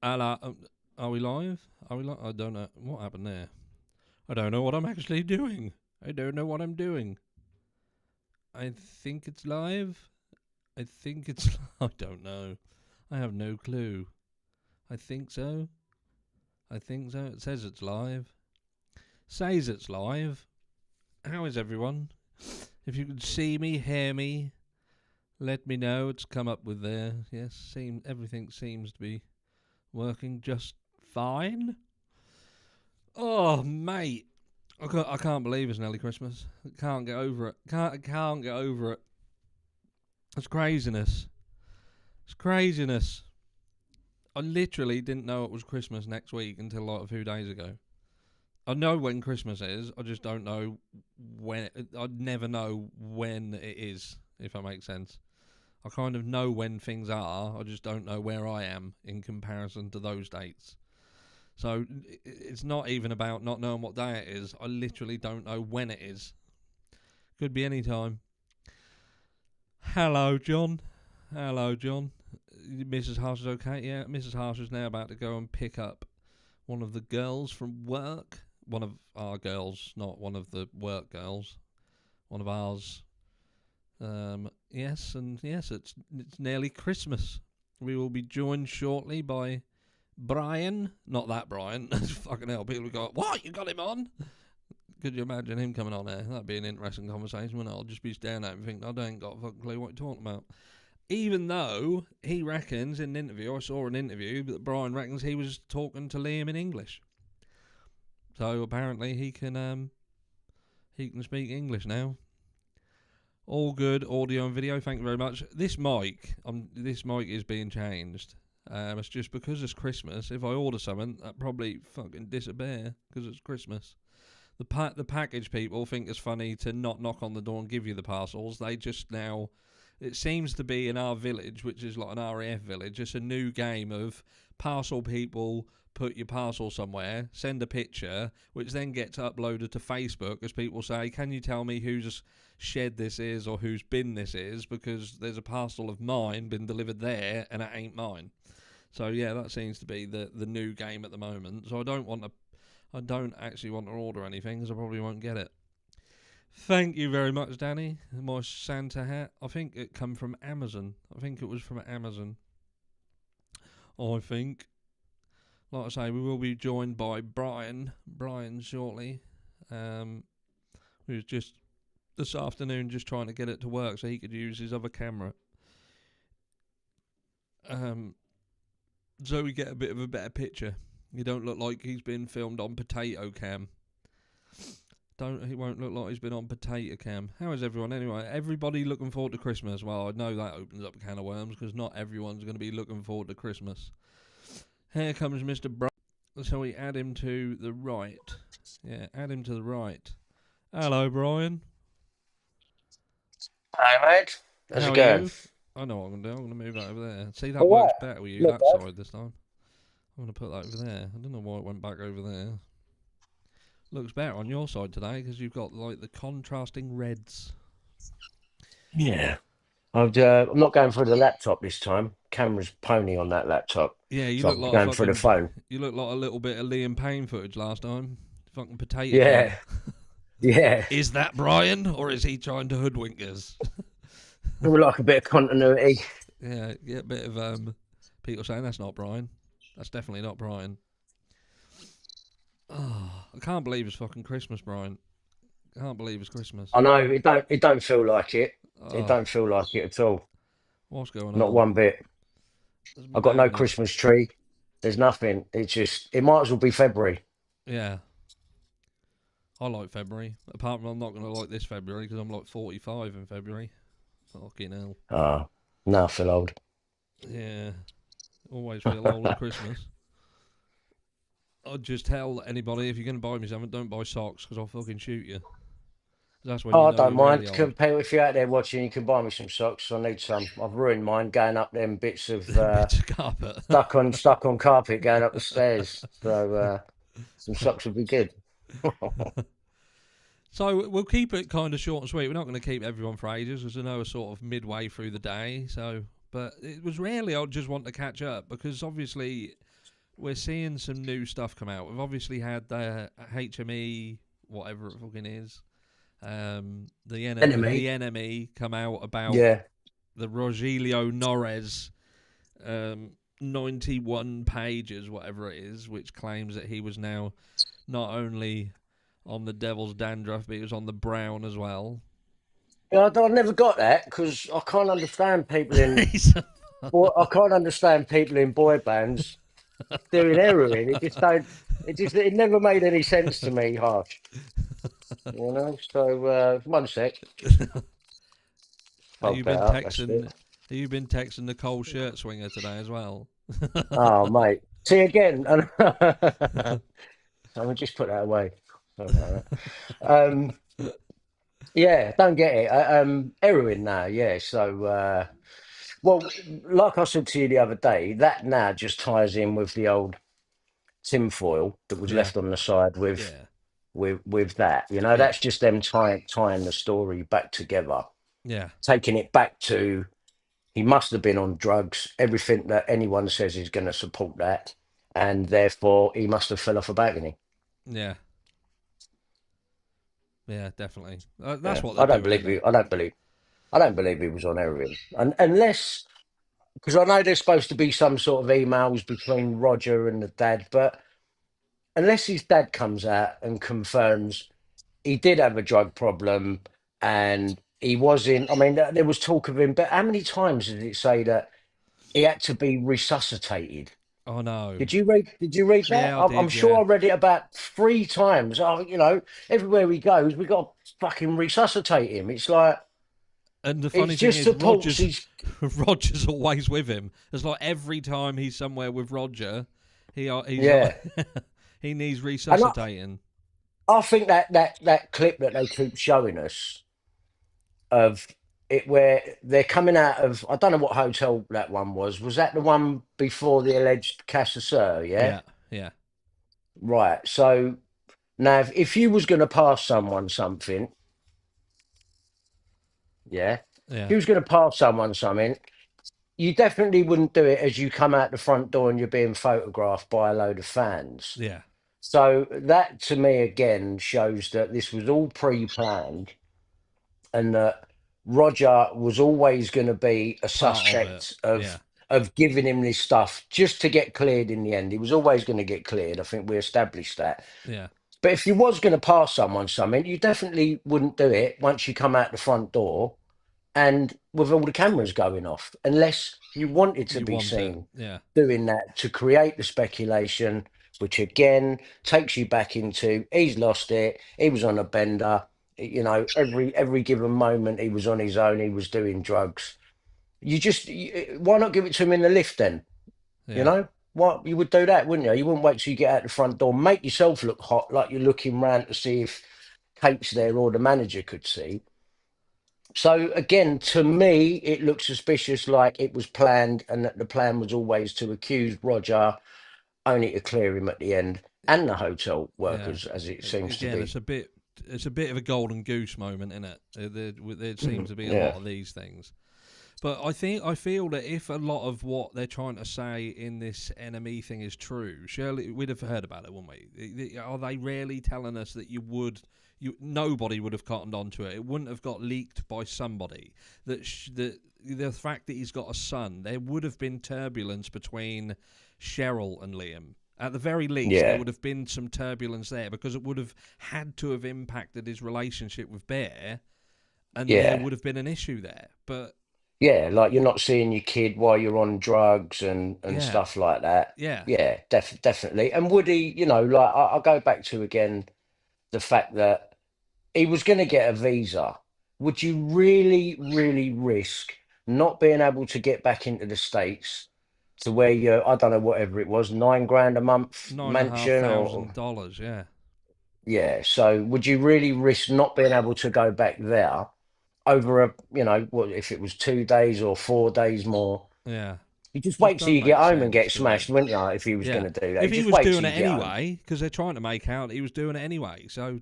Hello, are we live? Are we live? I don't know. What happened there? I don't know what I'm actually doing. I don't know what I'm doing. I think it's live. I think it's... I don't know. I have no clue. I think so. I think so. It says it's live. Says it's live. How is everyone? If you can see me, hear me, let me know. It's come up with there. Yes, everything seems to be working just fine. Oh, mate. I can't believe it's nearly Christmas. I can't get over it. Can't get over it. It's craziness. It's craziness. I literally didn't know it was Christmas next week until like a few days ago. I know when Christmas is. I just don't know when. I'd never know when it is, if that makes sense. I kind of know when things are. I just don't know where I am in comparison to those dates. So it's not even about not knowing what day it is. I literally don't know when it is. Could be any time. Hello, John. Hello, John. Mrs. Harsh is okay? Yeah, Mrs. Harsh is now about to go and pick up one of the girls from work. One of our girls, not one of the work girls. One of ours. Yes, it's nearly Christmas. We will be joined shortly by Brian. Not that Brian. Fucking hell, people go, what? You got him on? Could you imagine him coming on there? That'd be an interesting conversation, wouldn't it? I'll just be staring at him and think, I don't got a fucking clue what you're talking about. Even though he reckons in an interview, I saw an interview, that Brian reckons he was talking to Liam in English. So apparently he can speak English now. All good, audio and video. Thank you very much. This mic is being changed. It's just because it's Christmas. If I order something, that probably fucking disappear because it's Christmas. The package people think it's funny to not knock on the door and give you the parcels. They just now. It seems to be in our village, which is like an RAF village, it's a new game of parcel people put your parcel somewhere, send a picture, which then gets uploaded to Facebook as people say, can you tell me whose shed this is or whose bin this is, because there's a parcel of mine been delivered there and it ain't mine. So yeah, that seems to be the new game at the moment. So I don't actually want to order anything because I probably won't get it. Thank you very much, Danny. My Santa hat. I think it come from Amazon. I think it was from Amazon. I think. Like I say, we will be joined by Brian shortly. Who's just this afternoon just trying to get it to work so he could use his other camera. So we get a bit of a better picture. He don't look like he's been filmed on potato cam. He won't look like he's been on potato cam. How is everyone anyway? Everybody looking forward to Christmas? Well, I know that opens up a can of worms because not everyone's going to be looking forward to Christmas. Here comes Mr. Brian. So we add him to the right. Yeah, add him to the right. Hello, Brian. Hi, mate. How's it going? I know what I'm going to do. I'm going to move that over there. See, that works better with you, that side this time. I'm going to put that over there. I don't know why it went back over there. Looks better on your side today because you've got like the contrasting reds. Yeah. I'm not going for the laptop this time. Camera's pony on that laptop. Yeah, you so look like going for the phone. You look like a little bit of Liam Payne footage last time. Fucking potato. Yeah. Yeah. Is that Brian or is he trying to hoodwink us? We like a bit of continuity. Yeah, get a bit of people saying that's not Brian. That's definitely not Brian. Oh, I can't believe it's fucking Christmas, Brian. I can't believe it's Christmas. I know, it don't feel like it. It don't feel like it at all. What's going on? Not one bit. I've got no Christmas tree. There's nothing. It might as well be February. Yeah. I like February. Apart from I'm not going to like this February because I'm like 45 in February. Fucking hell. No, I feel old. Yeah. Always feel old at Christmas. I'd just tell anybody, if you're going to buy me something, don't buy socks because I'll fucking shoot you. That's when I don't mind. If you're out there watching, you can buy me some socks. I need some. I've ruined mine going up them bits of carpet. stuck on carpet going up the stairs. So some socks would be good. So we'll keep it kind of short and sweet. We're not going to keep everyone for ages because I know we're sort of midway through the day. But it was rarely I'd just want to catch up because obviously we're seeing some new stuff come out. We've obviously had the HME, whatever it fucking is, the Enemy. enemy come out about Yeah. the Rogelio Norres 91 pages, whatever it is, which claims that he was now not only on the Devil's Dandruff, but he was on the Brown as well. Yeah, I never got that because I can't understand people in. He's Well, I can't understand people in boy bands doing heroin. It just don't. It never made any sense to me. Harsh, you know. So one sec. Have Hold you that been up. That's texting? it. Have you been texting the Cole shirt swinger today as well? Oh, mate. See again. I will just put that away. Sorry about that. Yeah, don't get it. Heroin now. Yeah. So, well, like I said to you the other day, that now just ties in with the old tinfoil that was Yeah, left on the side with yeah, with that. You know, yeah, that's just them tying the story back together, yeah, taking it back to he must have been on drugs. Everything that anyone says is going to support that, and therefore he must have fell off a balcony. yeah, yeah, definitely. That's Yeah, what they're I don't doing, believe isn't he. it? I don't believe he was on heroin, and unless because I know there's supposed to be some sort of emails between Roger and the dad, but unless his dad comes out and confirms he did have a drug problem and he was in, I mean, there was talk of him, but how many times did it say that he had to be resuscitated? Oh no. Did you read that? Yeah, I I'm did. sure Yeah, I read it about 3 times. Oh, everywhere he goes, we got to fucking resuscitate him. It's like and the it funny thing just is, supports Roger's his. Roger's always with him. It's like every time he's somewhere with Roger, he's like Yeah, he needs and resuscitating. I think that clip that they keep showing us of it where they're coming out of I don't know what hotel that one was. Was that the one before the alleged Casseur? Yeah, Yeah, yeah, right. So now, if you was going to pass someone something, yeah, if yeah, you was going to pass someone something, you definitely wouldn't do it as you come out the front door and you're being photographed by a load of fans. yeah. So that to me again shows that this was all pre-planned and that Roger was always going to be a Part of it. suspect Yeah, of giving him this stuff just to get cleared in the end. He was always going to get cleared. I think we established that. yeah. But if you was going to pass someone something, you definitely wouldn't do it once you come out the front door and with all the cameras going off, unless you wanted to You be want it. seen Yeah, doing that to create the speculation, which again takes you back into he's lost it, he was on a bender, every given moment he was on his own, he was doing drugs. Why not give it to him in the lift then? You yeah, know? What you would do that, wouldn't you? You wouldn't wait till you get out the front door, make yourself look hot, like you're looking round to see if Kate's there or the manager could see. So again, to me, it looks suspicious, like it was planned, and that the plan was always to accuse Roger, only to clear him at the end, and the hotel yeah. workers, as it seems to Again, be. it's a bit of a golden goose moment, isn't it? There seems to be a lot Yeah, of these things. But I feel that if a lot of what they're trying to say in this NME thing is true, surely we'd have heard about it, wouldn't we? Are they really telling us that nobody would have cottoned onto it? It wouldn't have got leaked by somebody. That the fact that he's got a son, there would have been turbulence between Cheryl and Liam. At the very least, there yeah, would have been some turbulence there because it would have had to have impacted his relationship with Bear, and there yeah, would have been an issue there. But yeah. Like you're not seeing your kid while you're on drugs and yeah, stuff like that. yeah, Yeah, definitely. And would he, like I go back to again the fact that he was going to get a visa. Would you really, really risk not being able to get back into the States to where you're, I don't know, whatever it was, 9 grand a month nine and a half mansion thousand dollars. Yeah, yeah. So would you really risk not being able to go back there over what if it was 2 days or 4 days more? yeah. You just Just wait till don't you get make home and sense, get does it? smashed, wouldn't you? If he was Yeah. going to do that, If you he just was wait doing till it you get home. anyway, because they're trying to make out he was doing it anyway, so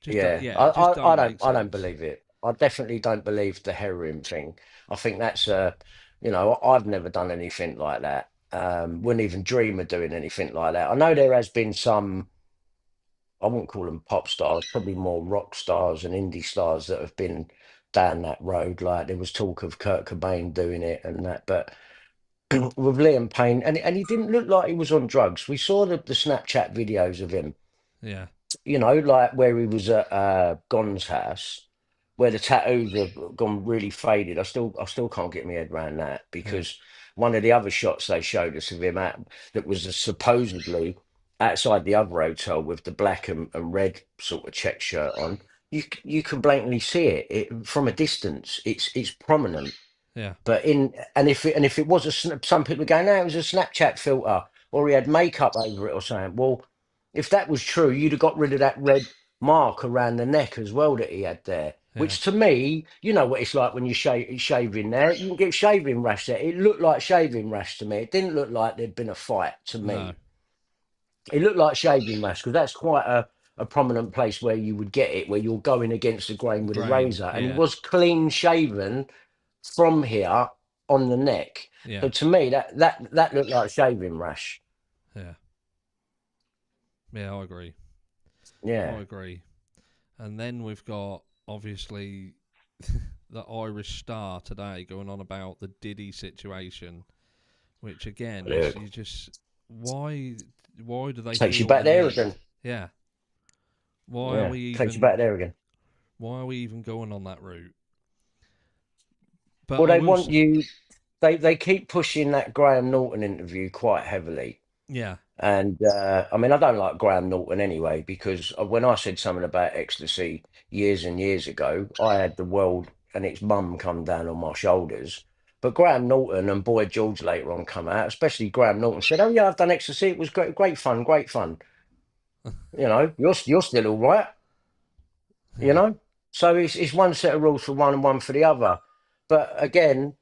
Yeah, yeah, I, it just I, I don't don't make I don't sense. believe it. I definitely don't believe the heroin thing. I think that's I've never done anything like that. Wouldn't even dream of doing anything like that. I know there has been some, I wouldn't call them pop stars, probably more rock stars and indie stars that have been down that road. Like there was talk of Kurt Cobain doing it and that, but with Liam Payne, and he didn't look like he was on drugs. We saw the Snapchat videos of him, Yeah. like where he was at Gon's house, where the tattoos have gone really faded. I still can't get my head around that Yeah. because one of the other shots they showed us of him at that was supposedly outside the other hotel with the black and red sort of check shirt on. You can blatantly see it from a distance. It's prominent. Yeah. But if it was some people are going, no, it was a Snapchat filter, or he had makeup over it or something. Well, if that was true, you'd have got rid of that red mark around the neck as well that he had there. Yeah. Which to me, you know what it's like when you shaving there. You can get shaving rash there. It looked like shaving rash to me. It didn't look like there'd been a fight to No. me. It looked like shaving rash because that's quite a prominent place where you would get it, where you're going against the grain with a Grain. razor. And he Yeah. was clean shaven from here on the neck. So Yeah. to me, that looked like shaving rash. Yeah. Yeah. I agree. I Yeah. agree. And then we've got obviously the Irish Star today going on about the Diddy situation, which again Yeah. is you just why do they Takes you feel back the there need? again. Yeah. Why are Yeah. we Takes you even back there again. going on that route? But Well, I they will want say, you. They keep pushing that Graham Norton interview quite heavily. yeah, And I mean, I don't like Graham Norton anyway, because when I said something about ecstasy years and years ago, I had the world and its mum come down on my shoulders. But Graham Norton and Boy George later on come out, especially Graham Norton said, "Oh yeah, I've done ecstasy. It was great, great fun, great fun." You're still all right, you yeah, know. So it's one set of rules for one and one for the other. But again,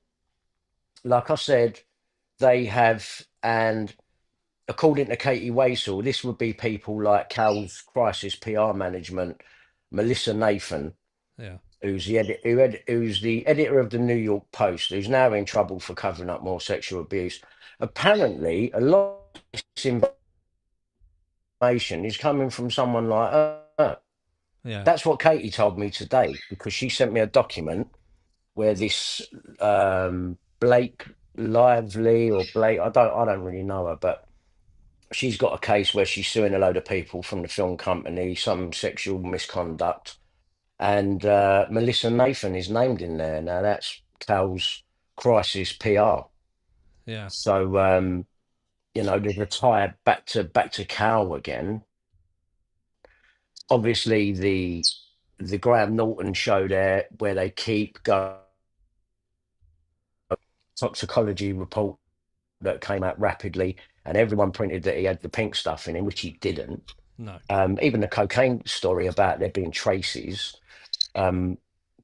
like I said, they have, and according to Katie Waisel, this would be people like Cal's crisis PR management, Melissa Nathan, yeah, who's the editor of the New York Post, who's now in trouble for covering up more sexual abuse. Apparently, a lot of this information is coming from someone like her. yeah, That's what Katie told me today because she sent me a document where this Blake Lively or Blake, I don't really know her, but she's got a case where she's suing a load of people from the film company, some sexual misconduct, and Melissa Nathan is named in there. Now that's Cal's crisis PR. yeah, So they've retired back to Cal again. Obviously, the Graham Norton show there, where they keep going toxicology report that came out rapidly, and everyone printed that he had the pink stuff in him, which he didn't. no, Even the cocaine story about there being traces. Um,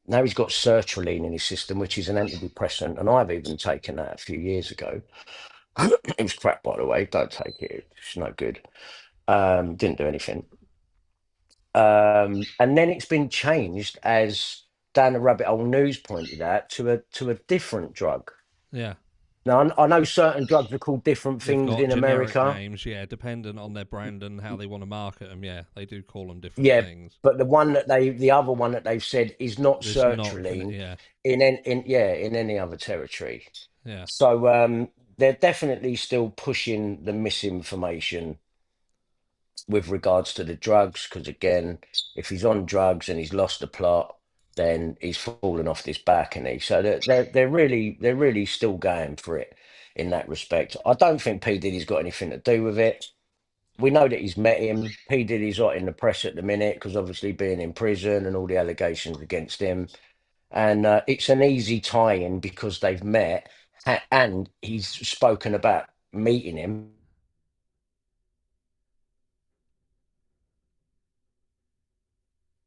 Now he's got sertraline in his system, which is an antidepressant, and I've even taken that a few years ago. It was crap, by the way. Don't take it; it's no good. Didn't do anything. And then it's been changed, as down the rabbit hole news pointed out, to a different drug. yeah. Now I know certain drugs are called different They've things got in generic America. names, yeah, dependent on their brand and how they want to market them. Yeah, they do call them different Yeah, things. but the other one that they've said is not It's not, sertraline yeah, in any other territory. yeah, So they're definitely still pushing the misinformation with regards to the drugs, because again, if he's on drugs and he's lost the plot, then he's fallen off this balcony. So they're really still going for it in that respect. I don't think P Diddy's got anything to do with it. We know that he's met him. P Diddy's not in the press at the minute because obviously being in prison and all the allegations against him. And it's an easy tie-in because they've met, and he's spoken about meeting him,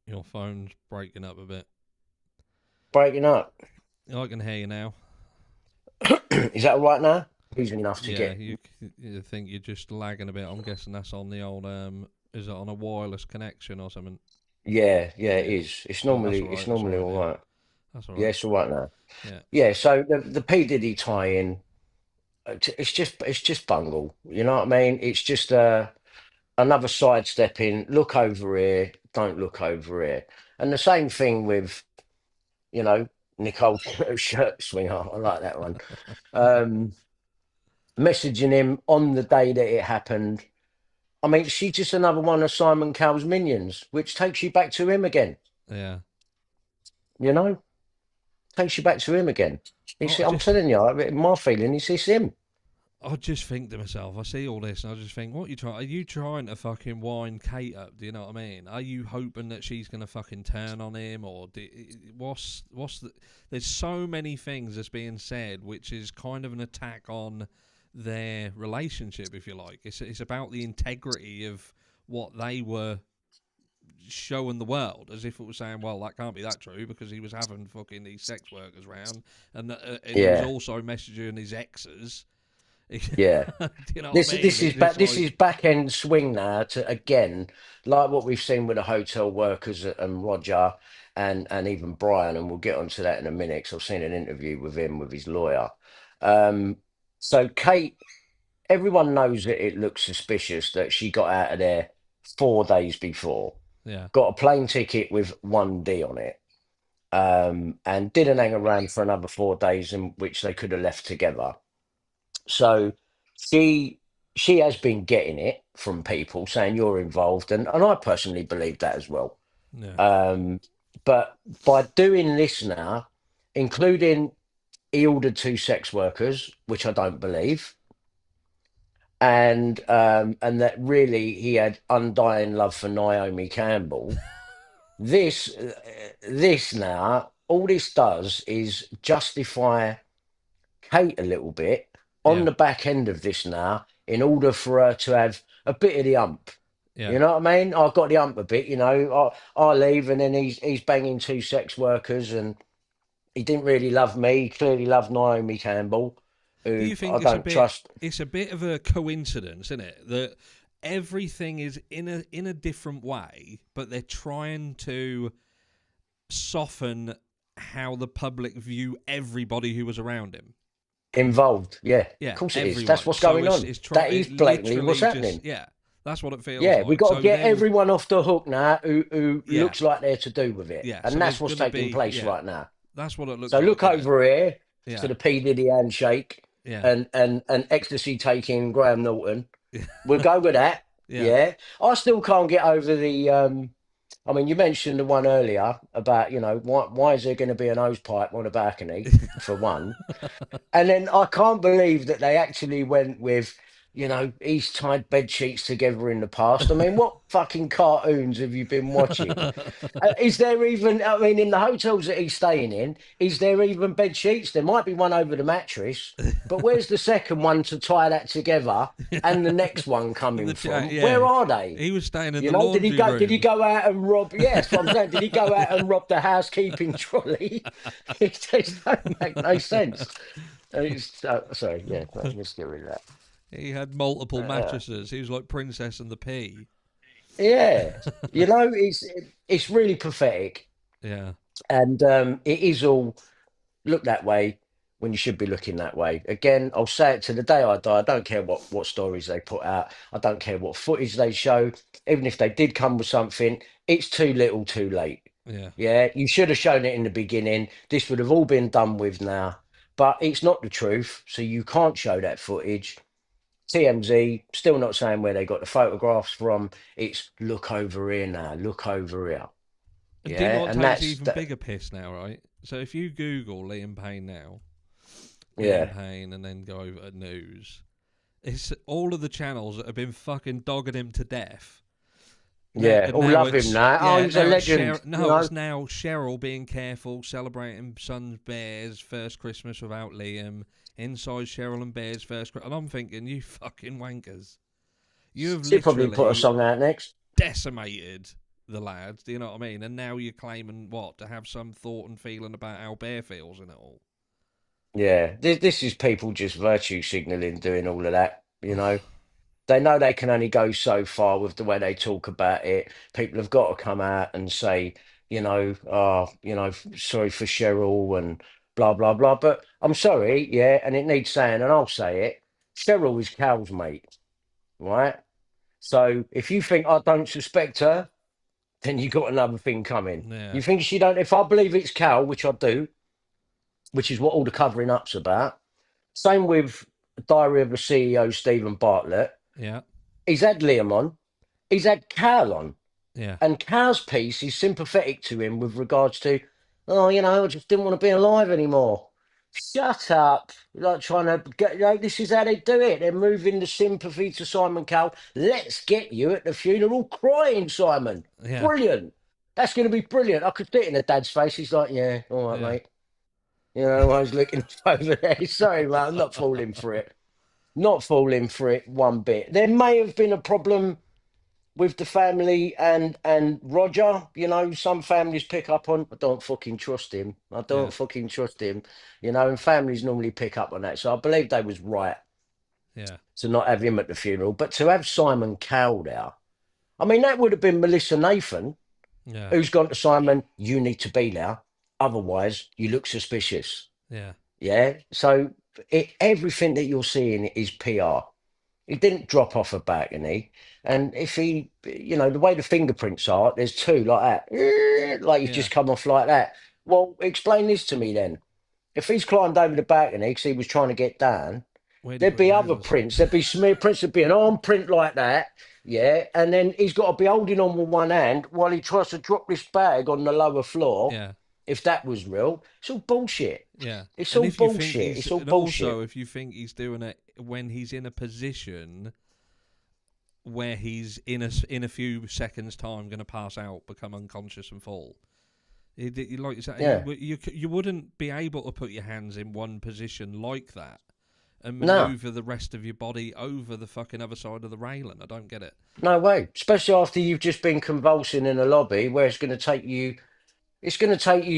your phone's breaking up a bit. breaking up. I can hear you now. Is that all right now? Easy enough to Yeah, get. you think you're just lagging a bit. I'm guessing that's on the old is it on a wireless connection or something? Yeah, yeah, it Yeah. is. It's Oh, that's normally all it's right. That's all normally right all now. right. That's all Yeah, right. it's all right now. Yeah. Yeah, so the P Diddy tie-in. it's just bungle. You know what I mean? It's just another sidestepping. Look over here. Don't look over here. And the same thing with Nicole shirt swinger. I like that one. Um, Messaging him on the day that it happened. I mean, she's just another one of Simon Cowell's minions, which takes you back to him again. Yeah. You know, takes you back to him again. Oh, I'm telling you, my feeling is it's him. I just think to myself, I see all this and I just think, what you trying? Are you trying to fucking wind Kate up? Do you know what I mean? Are you hoping that she's gonna fucking turn on him, or what's the? There's so many things that's being said, which is kind of an attack on their relationship, if you like. It's about the integrity of what they were showing the world, as if it was saying, well, that can't be that true because he was having fucking these sex workers round, and he was Yeah, also messaging his exes. yeah. Do you know what This I mean? this is It's this like, is back end swing now to again, like what we've seen with the hotel workers and Roger and even Brian, and we'll get onto that in a minute. Because I've seen an interview with him with his lawyer. Um, so Kate, everyone knows that it looks suspicious that she got out of there 4 days before, yeah, got a plane ticket with 1D on it, and didn't hang around for another 4 days in which they could have left together. So she she has been getting it from people saying you're involved, and I personally believe that as well. yeah. Um, but by doing this now, including he ordered two sex workers, which I don't believe, and that really he had undying love for Naomi Campbell. This now, all this does is justify Kate a little bit on Yeah, the back end of this now, in order for her to have a bit of the ump. yeah. You know what I mean? I've got the ump a bit. I leave, and then he's banging two sex workers, and he didn't really love me. He clearly loved Naomi Campbell, Do who you I think don't trust. it's a bit of a coincidence, isn't it? That everything is in a different way, but they're trying to soften how the public view everybody who was around him. Involved. Yeah, of Yeah, course it is. That's everyone. what's So going on. That it is blatantly what's literally just happening. yeah, that's what it feels Yeah, we like. got to So get then everyone off the hook now who yeah, looks like they're to do with it. yeah. So And that's there's what's gonna taking be place yeah, right now. that's what it looks So like, look isn't it? over here to Yeah, the P. Diddy handshake yeah, and ecstasy taking Graham Norton. We'll go with that. yeah. Yeah. I still can't get over I mean, you mentioned the one earlier about, why is there going to be an hose pipe on a balcony, for one? And then I can't believe that they actually went with, he's tied bed sheets together in the past. I mean, what fucking cartoons have you been watching? Is there even, I mean, in the hotels that he's staying in, is there even bed sheets? There might be one over the mattress, but where's the second one to tie that together and the next one In coming the chat, from? yeah. Where are they? He was staying in the laundry Did he room. go out and rob? Yes, what I'm saying. Did he go out and rob the housekeeping trolley? It just don't make no sense. Sorry, yeah, let's get rid of that. He had multiple Uh, mattresses. He was like Princess and the Pea. yeah, it's really pathetic, Yeah, and it is all look that way when you should be looking that way. Again, I'll say it to the day I die. I don't care what stories they put out. I don't care what footage they show. Even if they did come with something, it's too little, too late. yeah. Yeah, you should have shown it in the beginning. This would have all been done with now, but it's not the truth, so you can't show that footage. TMZ still not saying where they got the photographs from. It's look over here now, look over here. And do you know Yeah, what and takes that's even that. bigger piss now, right? So if you Google Liam Payne now, Liam Yeah, Payne, and then go over to news, it's all of the channels that have been fucking dogging him to death. yeah. And All now love him it's now. Oh, yeah, he's a now it's legend. no, it's now Cheryl being careful, celebrating son's Bear's first Christmas without Liam. Inside Cheryl and Bear's first, and I'm thinking, you fucking wankers, you have She'll probably put a literally song out next. decimated the lads. Do you know what I mean? And now you're claiming what to have some thought and feeling about how Bear feels in it all. Yeah, this is people just virtue signaling, doing all of that. They know they can only go so far with the way they talk about it. People have got to come out and say, sorry for Cheryl and blah blah blah. But I'm sorry, yeah, and it needs saying, and I'll say it. Cheryl is Cal's mate, right? So if you think I don't suspect her, then you got another thing coming. Yeah. You think she don't? If I believe it's Cal, which I do, which is what all the covering up's about. Same with Diary of a CEO, Stephen Bartlett. Yeah. He's had Liam on. He's had Cal on. Yeah. And Cal's piece is sympathetic to him with regards to, oh, I just didn't want to be alive anymore. Shut up. Like trying to get, this is how they do it. They're moving the sympathy to Simon Cowell. Let's get you at the funeral crying, Simon. Yeah. Brilliant. That's going to be brilliant. I could see it in the dad's face. He's like, yeah, all right, Yeah. mate. I was looking over there. Sorry, mate, I'm not falling for it. Not falling for it one bit. There may have been a problem with the family and Roger. Some families pick up on, I don't fucking trust him. I Yeah. don't fucking trust him. And families normally pick up on that. So I believe they was right Yeah. to not have him at the funeral. But to have Simon Cowell there, I mean, that would have been Melissa Nathan, Yeah. who's gone to Simon, you need to be there. Otherwise, you look suspicious. Yeah. Yeah. So everything that you're seeing is PR. He didn't drop off a balcony. And if the way the fingerprints are, there's two like that. Like he's Yeah. just come off like that. Well, explain this to me then. If he's climbed over the balcony because he was trying to get down, Where'd he there'd put his be other nails? prints. There'd be smear prints. There'd be an arm print like that. Yeah. And then he's got to be holding on with one hand while he tries to drop this bag on the lower floor. Yeah. If that was real, it's all bullshit. Yeah. It's And all if you think bullshit. he's, It's all and also bullshit. if you think he's doing it when he's in a position where he's in a few seconds' time going to pass out, become unconscious, and fall. Like you said, Yeah. you wouldn't be able to put your hands in one position like that and No. maneuver the rest of your body over the fucking other side of the railing. I don't get it. No way. Especially after you've just been convulsing in a lobby where it's going to take you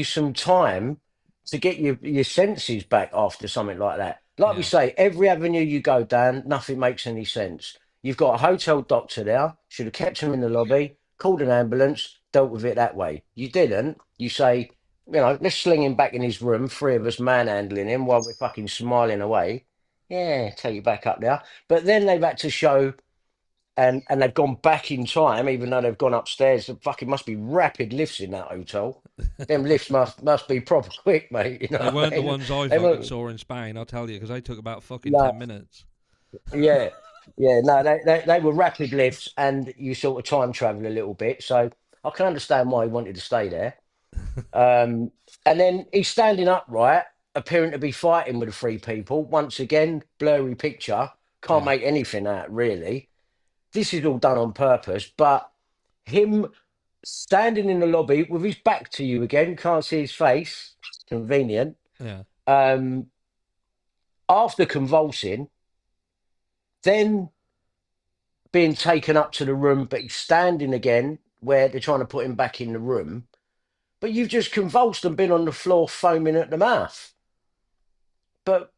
some time to get your senses back after something like that. Like we Yeah. say, every avenue you go down, nothing makes any sense. You've got a hotel doctor there, should have kept him in the lobby, called an ambulance, dealt with it that way. You didn't. You say, let's sling him back in his room, three of us manhandling him while we're fucking smiling away. Yeah, take you back up there. But then they've had to show and they've gone back in time, even though they've gone upstairs. There fucking must be rapid lifts in that hotel. Them lifts must be proper quick, mate. You They know what weren't I the mean? ones I They fucking weren't, saw in Spain, I'll tell you, because they took about fucking no, 10 minutes. yeah, yeah, no, they were rapid lifts, and you sort of time travel a little bit. So I can understand why he wanted to stay there. Um, and then he's standing upright, appearing to be fighting with the three people. Once again, blurry picture, can't Yeah. make anything out really. This is all done on purpose, but him standing in the lobby with his back to you again, can't see his face, convenient. Yeah. Um, After convulsing, then being taken up to the room, but he's standing again where they're trying to put him back in the room. But you've just convulsed and been on the floor foaming at the mouth. But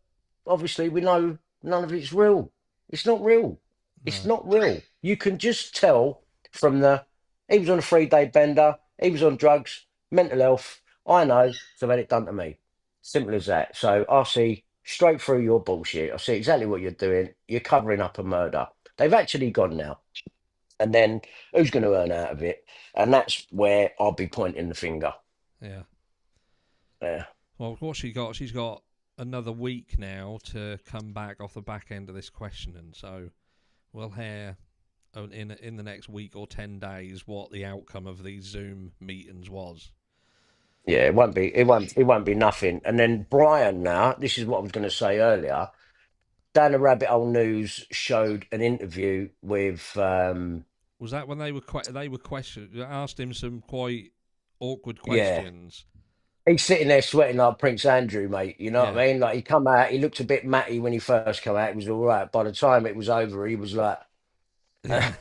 obviously, we know none of it's real. It's not real. It's No. not real. You can just tell from he was on a 3-day bender, he was on drugs, mental health. I know, so I've had it done to me. Simple as that. So I see straight through your bullshit. I see exactly what you're doing. You're covering up a murder. They've actually gone now. And then who's going to earn out of it? And that's where I'll be pointing the finger. Yeah. Yeah. Well, what she's got another week now to come back off the back end of this questioning. So we'll hear in the next week or 10 days what the outcome of these Zoom meetings was. Yeah, it won't be nothing. And then Brian now, this is what I was going to say earlier. Down the Rabbit Hole News showed an interview with Was that when they were asked him some quite awkward yeah. questions? He's sitting there sweating like Prince Andrew, mate. You know what Yeah. I mean? Like he come out, he looked a bit matty when he first come out. It was all right. By the time it was over, he was like, Yeah.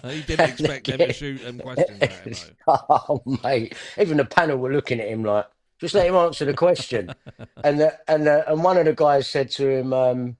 He didn't expect them to shoot them questions at him, oh mate. Even the panel were looking at him like, just let him answer the question. And one of the guys said to him,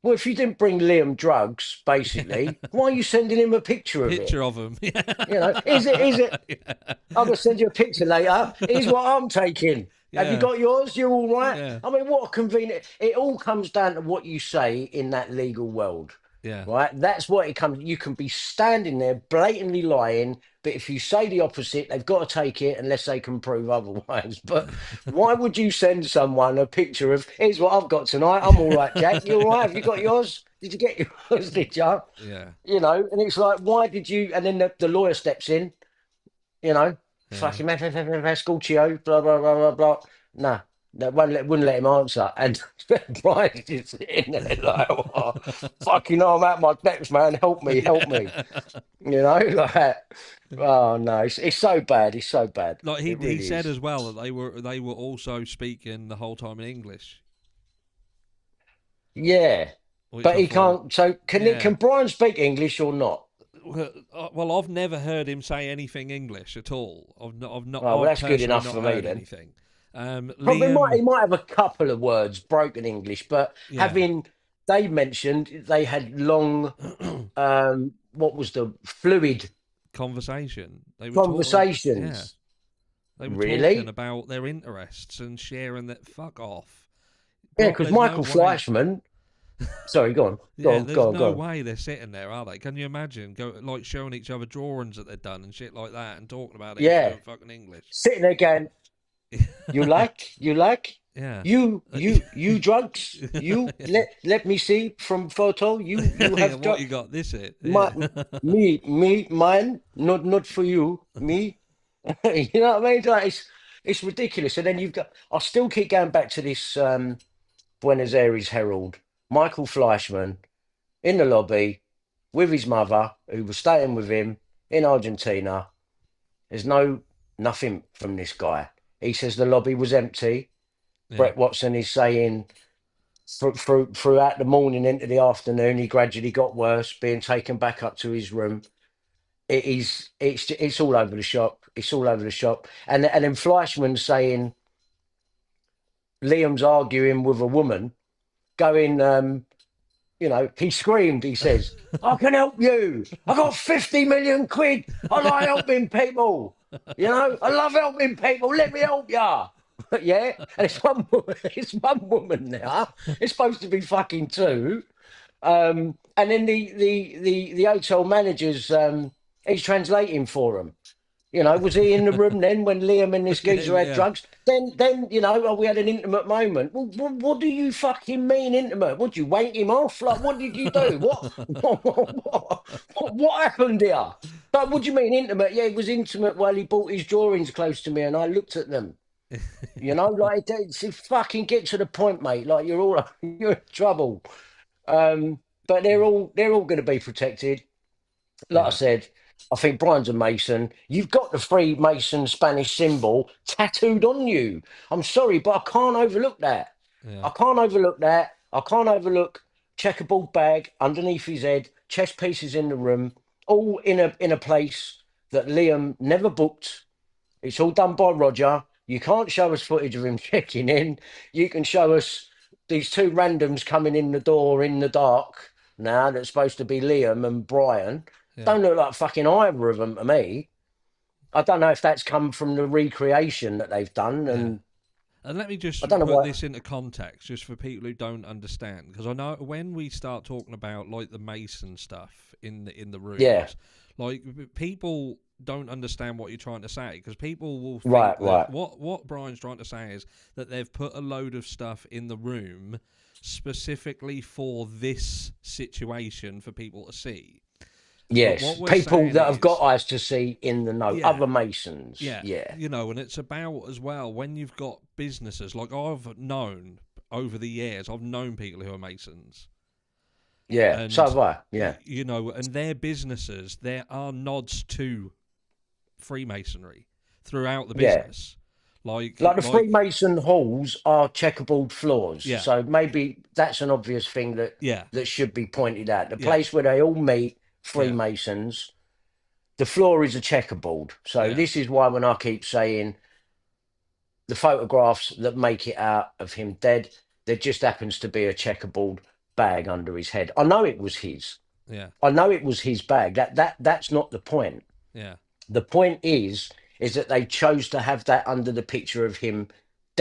well, if you didn't bring Liam drugs, though. basically, why are you sending him a picture of it? Picture of him. Is it? Yeah. I'm gonna send you a picture later. Here's what I'm taking. Have you Yeah, got yours? You all right? yeah, I mean, what a convenient. It all comes down to what you say in that legal world, yeah. right? That's what it comes. You can be standing there blatantly lying, but if you say the opposite, they've got to take it unless they can prove otherwise. But why would you send someone a picture of, here's what I've got tonight? I'm all right, Jack. You all right? Have you got yours? Did you get yours? Did you? Yeah, You know, and it's like, why did you? And then the lawyer steps in, you know, yeah. fucking Scorchio, blah blah blah blah blah. Nah, that wouldn't let him answer. And Brian's just sitting there like, oh, fucking, I'm at my depths, man. Help me. Yeah. You know, like that. Oh no, it's so bad. It's so bad. Like he It he really said is. as well that they were also speaking the whole time in English, Yeah, which but I he thought, can't. So yeah. can Brian speak English or not? Well, I've never heard him say anything English at all. Oh, well, I've that's good personally enough not for me heard then. anything. Probably might Liam, he might have a couple of words broken English, but yeah, having they mentioned they had long what was the fluid conversation. They were talking, yeah, conversations. they were talking Really? about their interests and sharing that. Fuck off, Yeah, bro. because There's no Michael way. Fleischman. Sorry, go on, go Yeah, on, go there's on, go no on. way they're sitting there, are they? Can you imagine like showing each other drawings that they've done and shit like that, and talking about it in Yeah, fluent fucking English? sitting there going, you like, Yeah. you drugs. You let me see from photo. You Yeah, have what drugs. you got? This it. My Yeah. mine, not for you, me. You know what I mean? Like it's ridiculous. And then you've got. I still keep going back to this Buenos Aires Herald. Michael Fleischman in the lobby with his mother, who was staying with him in Argentina. There's nothing from this guy. He says the lobby was empty. Yeah. Brett Watson is saying throughout the morning into the afternoon, he gradually got worse, being taken back up to his room. It's all over the shop. It's all over the shop. And then Fleischman saying Liam's arguing with a woman, going, he screamed. He says, "I can help you. I got 50 million quid. I like helping people. I love helping people. Let me help ya." Yeah, and it's one woman. It's one woman now. It's supposed to be fucking two. And then the hotel managers, he's translating for him. Was he in the room then when Liam and this Yeah, geezer had yeah. drugs? Then oh, we had an intimate moment. Well, what do you fucking mean intimate? Would you wank him off? Like, what did you do? What happened here? Like, what do you mean intimate? Yeah, it was intimate while he brought his drawings close to me and I looked at them. Like it's fucking get to the point, mate. Like you're in trouble. But they're all going to be protected. Like I Yeah. said, I think Brian's a Mason. You've got the Freemason Spanish symbol tattooed on you. I'm sorry, but I can't overlook that. Yeah. I can't overlook that. I can't overlook checkerboard bag underneath his head, chess pieces in the room, all in a place that Liam never booked. It's all done by Roger. You can't show us footage of him checking in. You can show us these two randoms coming in the door in the dark now that's supposed to be Liam and Brian. Yeah. Don't look like fucking either of them to me. I don't know if that's come from the recreation that they've done, Yeah. and And let me I just don't know put what. this into context, just for people who don't understand, because I know when we start talking about like the Mason stuff in the Yeah, rooms, like people don't understand what you're trying to say, because people will think right, that right. what Brian's trying to say is that they've put a load of stuff in the room specifically for this situation for people to see. But what Yes, we're people saying that have got is, eyes to see in the know, yeah, other Masons. yeah, Yeah, and it's about as well when you've got businesses like I've known over the years, I've known people who are Masons, yeah. So and have I. Yeah, and their businesses, there are nods to Freemasonry throughout the yeah. business, like Like the like Freemason halls are checkerboard floors, yeah, so maybe that's an obvious thing that yeah, that should be pointed out. The yeah, place where they all meet, yeah, Freemasons, the floor is a checkerboard. So yeah, this is why when I keep saying the photographs that make it out of him dead, there just happens to be a checkerboard bag under his head. I know it was his. yeah, I know it was his bag. That's not the point. yeah, The point is that they chose to have that under the picture of him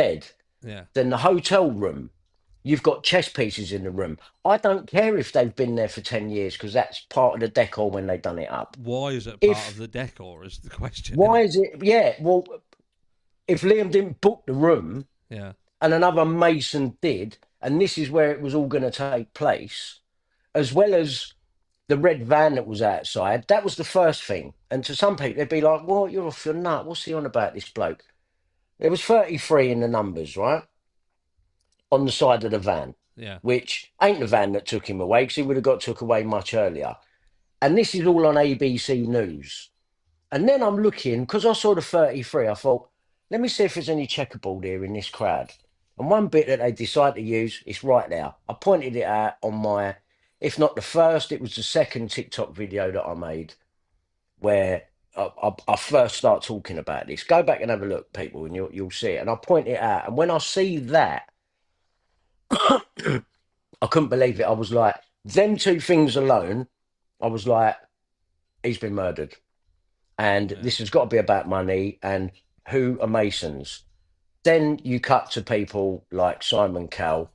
dead, Yeah. then the hotel room, you've got chess pieces in the room. I don't care if they've been there for 10 years because that's part of the decor when they done it up. Why is it part of If the decor? Is the question, isn't Why it? is it? Yeah, well, if Liam didn't book the room Yeah. and another mason did, and this is where it was all going to take place, as well as the red van that was outside, that was the first thing. And to some people, they'd be like, "Well, you're off your nut. What's he on about, this bloke?" There was 33 in the numbers, right, on the side of the van, Yeah. which ain't the van that took him away because he would have got took away much earlier. And this is all on ABC News. And then I'm looking, because I saw the 33, I thought, let me see if there's any checkerboard here in this crowd. And one bit that they decided to use is right there. I pointed it out on my, if not the first, it was the second TikTok video that I made where I first start talking about this. Go back and have a look, people, and you'll see it. And I point it out. And when I see that, I couldn't believe it. I was like, them two things alone, I was like, he's been murdered. And Yeah. this has got to be about money and who are Masons. Then you cut to people like Simon Cowell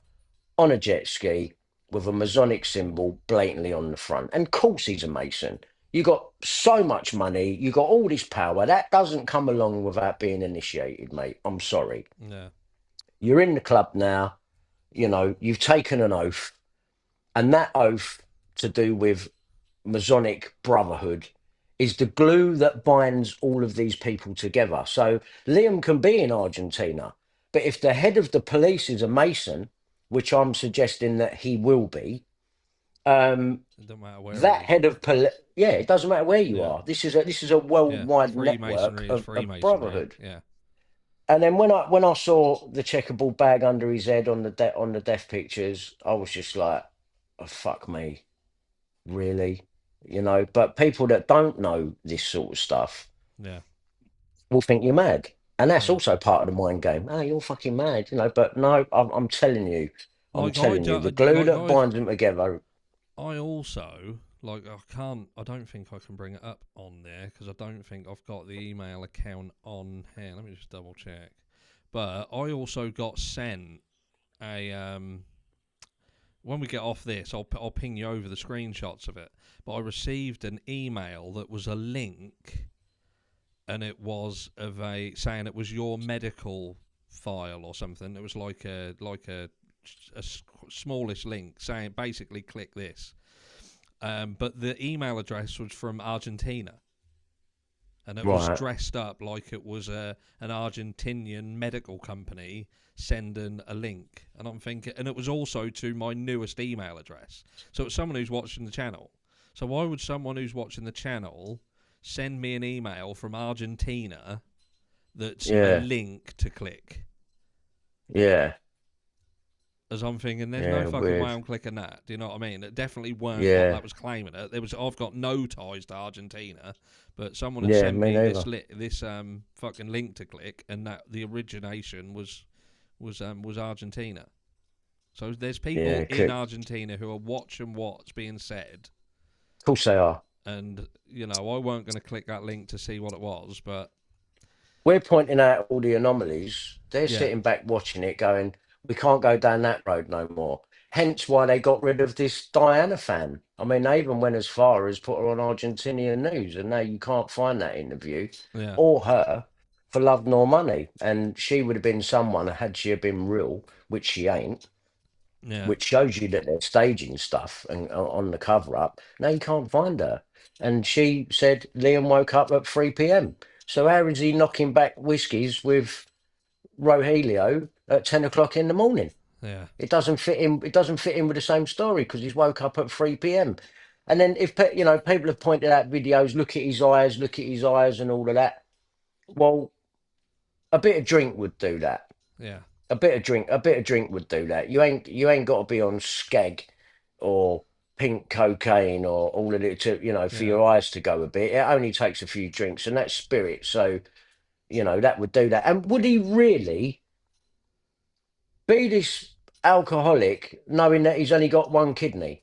on a jet ski with a Masonic symbol blatantly on the front. And of course he's a Mason. You got so much money, you got all this power. That doesn't come along without being initiated, mate. I'm sorry. Yeah. You're in the club now, you've taken an oath, and that oath to do with Masonic brotherhood is the glue that binds all of these people together. So Liam can be in Argentina, but if the head of the police is a Mason, which I'm suggesting that he will be, It don't matter where that he is. head of police, yeah, it doesn't matter where you Yeah. are. This is a Yeah. worldwide network Freemasonry is of Freemasonry. brotherhood. Yeah. And then when I saw the checkerboard bag under his head on the death pictures, I was just like, oh, fuck me, really, But people that don't know this sort of stuff Yeah. will think you're mad, and that's Yeah. also part of the mind game. Oh, you're fucking mad, But no, I'm telling you, Like I the do, glue like that binds them together. I also like I can't. I don't think I can bring it up on there because I don't think I've got the email account on here. Let me just double check. But I also got sent a when we get off this, I'll ping you over the screenshots of it. But I received an email that was a link, and it was saying it was your medical file or something. It was like a smallish link saying basically click this. But the email address was from Argentina, and it was Right. dressed up like it was an Argentinian medical company sending a link. And I'm thinking, and it was also to my newest email address. So it's someone who's watching the channel. So why would someone who's watching the channel send me an email from Argentina that's a Yeah. link to click? Yeah. As I'm thinking, there's Yeah. no fucking way Weird. I'm clicking that. Do you know what I mean? It definitely weren't what Yeah. that was claiming it. I've got no ties to Argentina, but someone had Yeah. sent Me me neither. this fucking link to click, and that the origination was Argentina. So there's people Yeah. in Of Argentina who are watching what's being said, course they are. and I weren't going to click that link to see what it was, but We're pointing out all the anomalies. They're yeah, sitting back watching it, going, "We can't go down that road no more." Hence why they got rid of this Diana fan. I mean, they even went as far as put her on Argentinian news, and now you can't find that interview yeah, or her for love nor money. And she would have been someone had she have been real, which she ain't. yeah, Which shows you that they're staging stuff and on the cover up. Now you can't find her. And she said Liam woke up at 3 p.m. So how is he knocking back whiskies with Rogelio at 10 o'clock in the morning? yeah, It doesn't fit in. It doesn't fit in with the same story because he's woke up at 3 p.m. And then if people have pointed out videos, look at his eyes and all of that. Well, a bit of drink would do that. yeah, A bit of drink would do that. You ain't got to be on skeg or pink cocaine or all of it to for yeah, your eyes to go a bit. It only takes a few drinks, and that's spirit. So that would do that. And would he really be this alcoholic knowing that he's only got one kidney?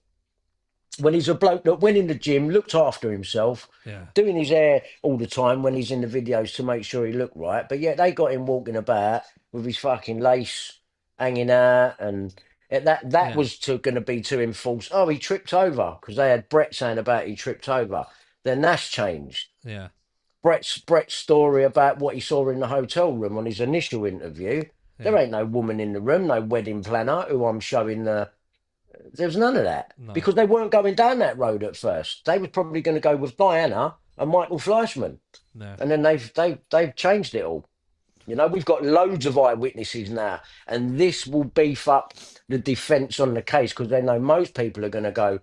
when he's a bloke that went in the gym, looked after himself, Yeah. doing his hair all the time when he's in the videos to make sure he looked right. But yet they got him walking about with his fucking lace hanging out, and that Yeah. was going to be to enforce. Oh, he tripped over because they had Brett saying about he tripped over. Then that's changed. Yeah. Brett's story about what he saw in the hotel room on his initial interview. There Yeah. ain't no woman in the room, no wedding planner who I'm showing the. There was none of that No. because they weren't going down that road at first. They were probably going to go with Diana and Michael Fleischman, No. and then they've changed it all. You know, we've got loads of eyewitnesses now, and this will beef up the defence on the case because they know most people are going to go,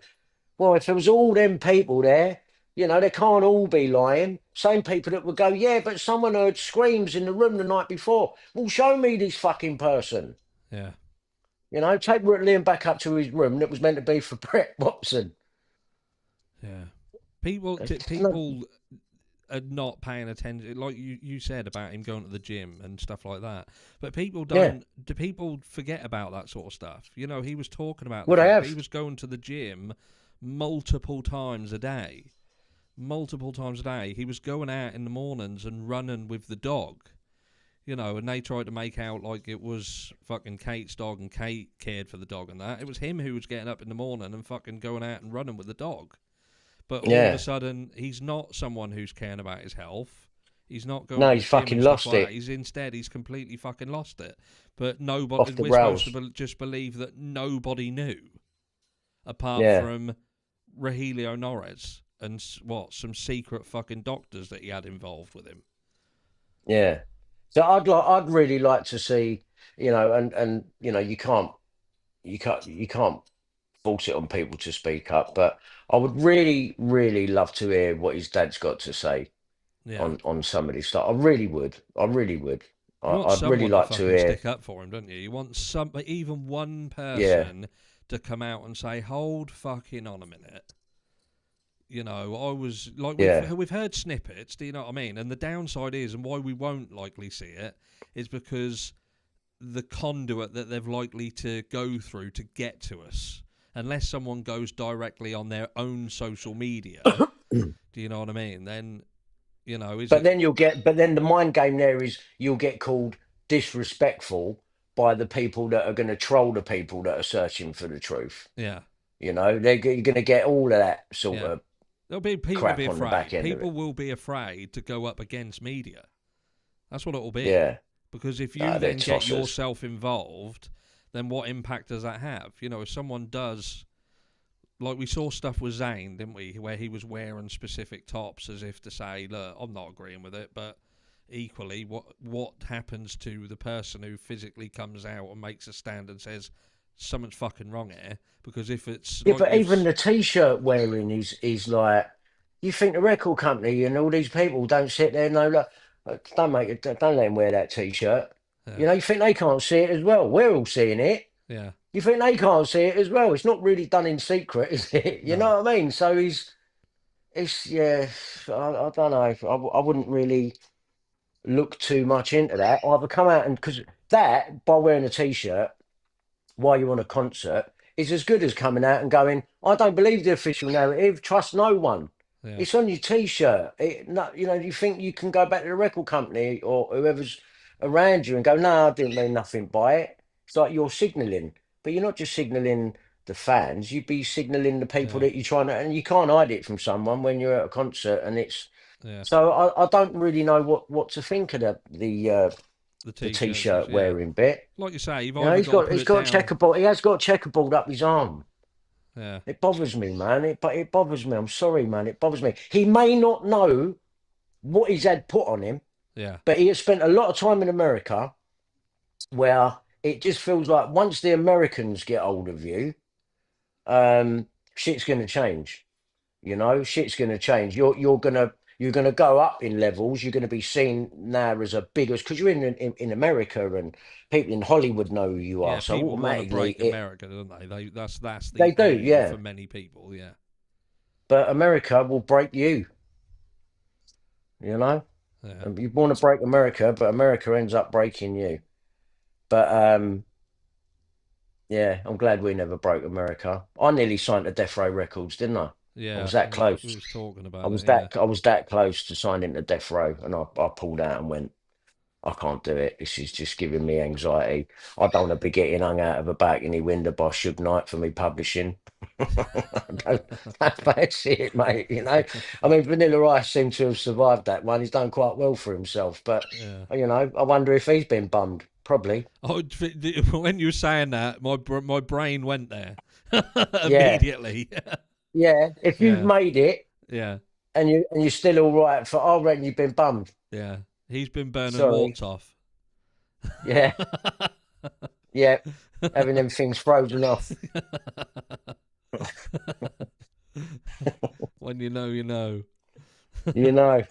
well, if there was all them people there, you know, they can't all be lying. Same people that would go, yeah, but someone heard screams in the room the night before. Well, show me this fucking person. Yeah. You know, take Liam back up to his room that was meant to be for Brett Watson. Yeah. People It's not- people are not paying attention, like you said about him going to the gym and stuff like that. But people Yeah. don't. Do people forget about that sort of stuff? You know, he was talking about the Well, they fact that have. he was going to the gym multiple times a day. Multiple times a day. He was going out in the mornings and running with the dog. You know, and they tried to make out like it was fucking Kate's dog and Kate cared for the dog and that. It was him who was getting up in the morning and fucking going out and running with the dog. But all of Yeah. a sudden, he's not someone who's caring about his health. He's not going No, to the he's gym fucking and stuff lost like it. that. He's completely fucking lost it. But nobody, Off the we're supposed to rails. just believe that nobody knew, apart Yeah. from Rogelio Norris and some secret fucking doctors that he had involved with him. Yeah. So I'd really like to see, you know, and you know, you can't force it on people to speak up, but I would really, really love to hear what his dad's got to say Yeah. on some of this stuff. I really would. I really would. You want I'd really someone to like to fucking hear. stick up for him, don't you? You want even one Yeah. person to come out and say, "Hold fucking on a minute." You know, I was like, Yeah. we've heard snippets. Do you know what I mean? And the downside is, and why we won't likely see it, is because the conduit that they're likely to go through to get to us, unless someone goes directly on their own social media. Do you know what I mean? Then, you know, is But it? then the mind game there is you'll get called disrespectful by the people that are going to troll the people that are searching for the truth. Yeah, You know, you're going to get all of that sort yeah. of There'll be people will be crap on the back afraid. end of People it. will be afraid to go up against media. That's what it will be. Yeah. Because if you They're then get tossers. yourself involved, then what impact does that have? You know, if someone does, like we saw stuff with Zayn, didn't we, where he was wearing specific tops as if to say, look, I'm not agreeing with it, but equally, what happens to the person who physically comes out and makes a stand and says, something's fucking wrong here? Because if it's Yeah, like but even the t-shirt wearing is like, you think the record company and all these people don't sit there and no, look, don't make it, don't let them wear that t-shirt. yeah, You know, you think they can't see it as well. We're all seeing it. yeah, You think they can't see it as well. It's not really done in secret, is it? You no, know what I mean? So yeah, I don't know. I wouldn't really look too much into that. Either come out and, because that, by wearing a t-shirt while you're on a concert, is as good as coming out and going, I don't believe the official narrative, trust no one. yeah, It's on your t-shirt. No, you know, you think you can go back to the record company or whoever's around you and go, no, I didn't mean nothing by it. It's like you're signalling, but you're not just signalling the fans, you'd be signalling the people yeah, that you're trying to, and you can't hide it from someone when you're at a concert and it's, yeah. so I don't really know what to think of The the t-shirts, t-shirt yeah. wearing bit. Like you say, you've You know, either got to put he's it got a down. checkerboard. He has got a checkerboard up his arm. Yeah, It bothers me, man. It bothers me. I'm sorry, man. It bothers me. He may not know what he's had put on him, yeah, but he has spent a lot of time in America, where it just feels like once the Americans get hold of you, shit's going to change. You know, shit's going to change. You're gonna go up in levels. You're going to be seen now as a bigger, because you're in America and people in Hollywood know who you yeah. are. So People want to automatically, break America, don't they? That's they the do, aim yeah. for many people. Yeah, But America will break you. You know, yeah, and you want to break America, but America ends up breaking you. But Yeah, I'm glad we never broke America. I nearly signed the Death Row Records, didn't I? I Yeah, was that we close. was talking I about was that. Yeah. that close to signing the Death Row, and I pulled out and went, I can't do it. This is just giving me anxiety. I don't want to be getting hung out of a balcony window by Suge Knight for me publishing. That's it, mate. You know, I mean, Vanilla Ice seemed to have survived that one. He's done quite well for himself, but Yeah. you know, I wonder if he's been bummed. Probably. Oh, when you were saying that, my brain went there Yeah, immediately. yeah. If you've Yeah, made it yeah, and you're still all right, for I reckon you've been bummed. yeah. He's been burning Sorry. warts off. Yeah, yeah. Having them things frozen off. When you know, you know. You know.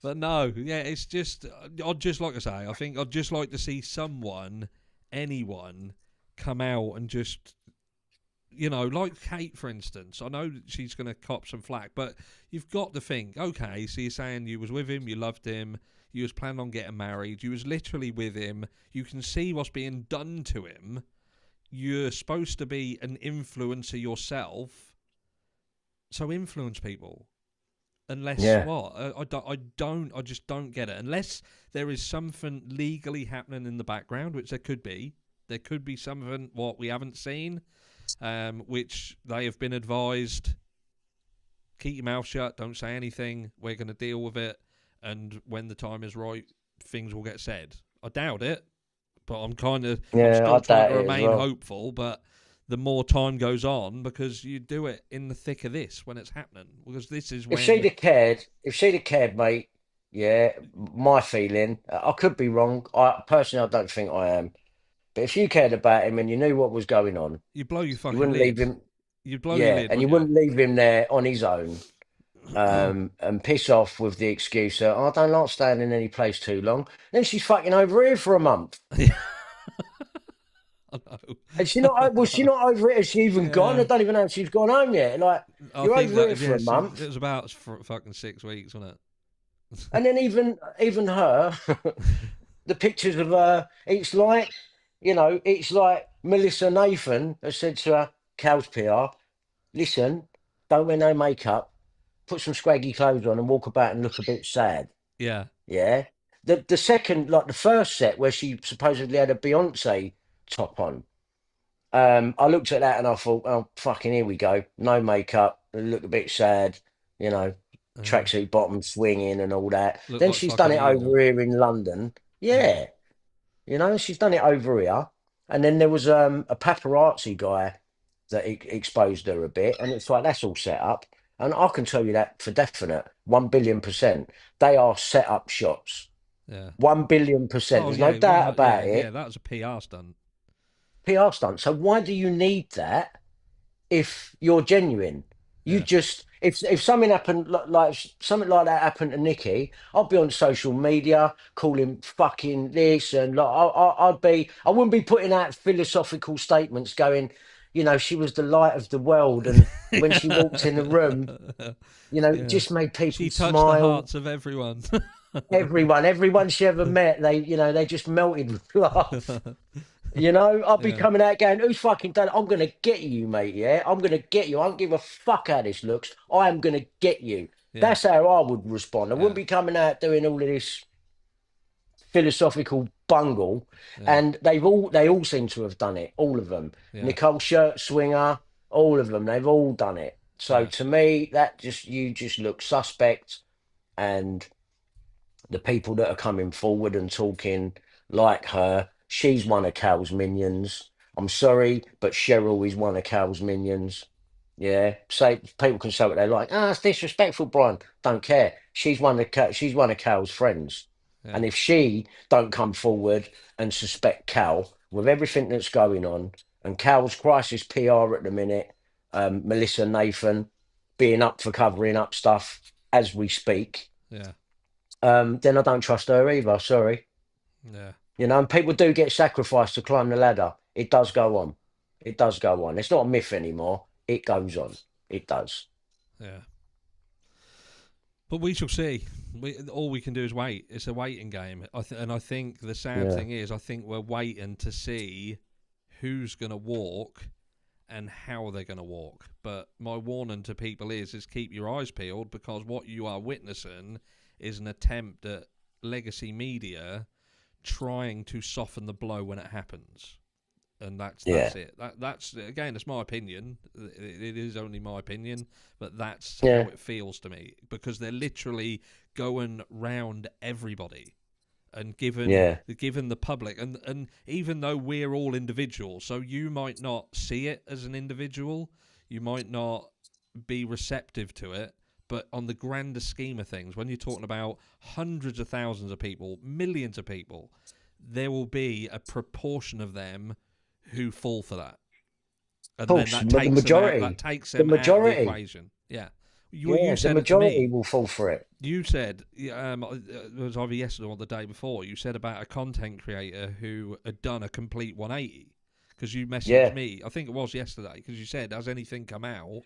But no, yeah, it's just I'd just like to say, I think I'd just like to see someone, anyone, come out and just, like Kate, for instance. I know that she's going to cop some flack, but you've got to think, okay, so you're saying you was with him, you loved him, you was planning on getting married, you was literally with him, you can see what's being done to him, you're supposed to be an influencer yourself, so influence people. Unless Yeah. what? I just don't get it. Unless there is something legally happening in the background, which there could be. There could be something what we haven't seen, which they have been advised, keep your mouth shut, don't say anything, we're going to deal with it, and when the time is right, things will get said. I doubt it, but I'm Yeah, I still trying doubt to it as remain well. hopeful, but the more time goes on, because you do it in the thick of this when it's happening, because this is when, If she'd have cared, mate, yeah, my feeling, I could be wrong. I personally, I don't think I am. But if you cared about him and you knew what was going on, you blow your you fucking wouldn't leave lid. him. You'd blow your Yeah, lid, and you wouldn't wouldn't leave him there on his own, you? and piss off with the excuse that "Oh, I don't like staying in any place too long." Then she's fucking over here for a month. I know. And she not was she not over it? Has she even gone? I Yeah, don't even know if she's gone home yet. Like I you're think over that. here for Yeah, a it month, was about for fucking 6 weeks, wasn't and then even her, the pictures of her, it's like Melissa Nathan has said to her, Cal's PR, listen, don't wear no makeup, put some scraggy clothes on and walk about and look a bit sad. it? Yeah, Yeah. The second, like the first set where she supposedly had a Beyonce top on, I looked at that and I thought, oh, fucking, here we go. No makeup, look a bit sad, you know, yeah. tracksuit bottom swinging and all that. Look Then like she's done fucking it evil. over here in London. Yeah, Yeah. You know, she's done it over here. And then there was a paparazzi guy that exposed her a bit. And it's like, that's all set up. And I can tell you that for definite, 1 billion percent. They are set up shots. yeah. 1 billion percent. Oh There's no yeah, doubt about yeah. it. That was a PR stunt. PR stunt. So why do you need that if you're genuine? You Yeah, just if something happened like something like that happened to Nikki, I'd be on social media calling fucking this and like I wouldn't be putting out philosophical statements going, she was the light of the world and when she walked in the room, it yeah. just made people She touched the smile. hearts of everyone. Everyone she ever met, they just melted with laugh. I'll be Yeah, coming out going, who's fucking done it? I'm going to get you, mate. Yeah, I'm going to get you. I don't give a fuck how this looks. I am going to get you. yeah, That's how I would respond. I wouldn't yeah, be coming out doing all of this philosophical bungle. yeah, And they all seem to have done it. All of them. yeah, Nicole Shirt Swinger, all of them. They've all done it. So yeah, to me, you just look suspect. And the people that are coming forward and talking like her. She's one of Cal's minions. I'm sorry, but Cheryl is one of Cal's minions. Yeah, say people can say what they like. Ah, it's disrespectful, Brian. Don't care. She's one of Cal's friends, yeah, and if she don't come forward and suspect Cal with everything that's going on, and Cal's crisis PR at the minute, Melissa Nathan being up for covering up stuff as we speak, yeah, then I don't trust her either. Sorry. yeah, And people do get sacrificed to climb the ladder. It does go on. It does go on. It's not a myth anymore. It goes on. It does. yeah. But we shall see. All we can do is wait. It's a waiting game. And I think the sad Yeah, thing is, I think we're waiting to see who's going to walk and how they're going to walk. But my warning to people is keep your eyes peeled, because what you are witnessing is an attempt at legacy media trying to soften the blow when it happens. And that's yeah, it. That's again, it's my opinion. It is only my opinion, but that's how yeah, it feels to me, because they're literally going round everybody and yeah. given the public, and even though we're all individuals, so you might not see it as an individual, you might not be receptive to it, but on the grander scheme of things, when you're talking about hundreds of thousands of people, millions of people, there will be a proportion of them who fall for that, Of and then course, that but the takes them out. That majority, takes the them out of the majority, equation. Yeah, you yeah, the said it to majority me. will fall for it. You said it was either yesterday or the day before. You said about a content creator who had done a complete 180, because you messaged Yeah, me. I think it was yesterday, because you said, "Has anything come out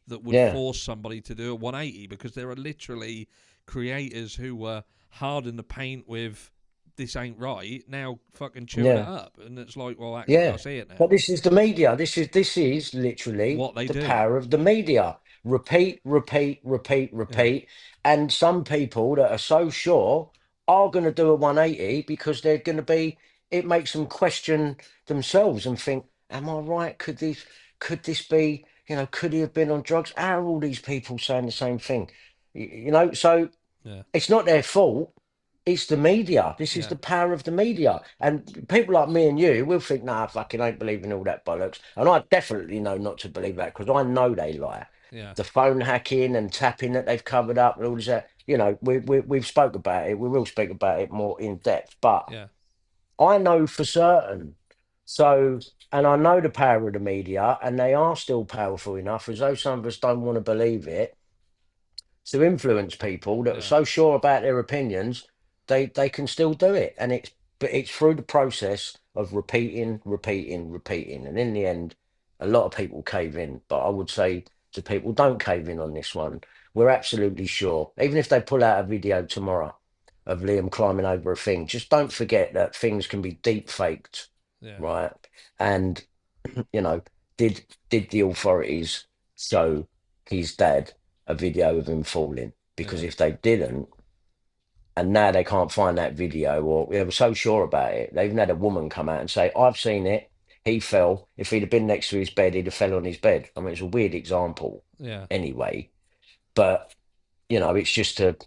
that would yeah, force somebody to do a 180?" Because there are literally creators who were hard in the paint with "this ain't right" now, fucking chewing it yeah. up, and it's like, well, actually, I Yeah, see it but now. this is the media. This is literally What they the do. power of the media. Repeat, repeat, repeat, Yeah, repeat. And some people that are so sure are going to do a 180 because they're going to be, it makes them question themselves and think, am I right? Could this be, could he have been on drugs? How are all these people saying the same thing? So yeah, it's not their fault. It's the media. This is yeah, the power of the media. And people like me and you will think, nah, I fucking ain't believing all that bollocks. And I definitely know not to believe that because I know they lie. yeah, The phone hacking and tapping that they've covered up and all this, we've spoke about it. We will speak about it more in depth. But yeah, I know for certain. So, and I know the power of the media, and they are still powerful enough, as though some of us don't want to believe it, to influence people that are yeah, so sure about their opinions, they can still do it. And it's through the process of repeating, repeating, repeating. And in the end, a lot of people cave in. But I would say to people, don't cave in on this one. We're absolutely sure. Even if they pull out a video tomorrow of Liam climbing over a thing, just don't forget that things can be deep faked, yeah, right? And you know, did did the authorities show his dad a video of him falling? Because yeah, if they didn't, and now they can't find that video, or they were so sure about it, they even had a woman come out and say, "I've seen it. He fell. If he'd have been next to his bed, he'd have fell on his bed." I mean, it's a weird example, yeah, anyway, but it's just to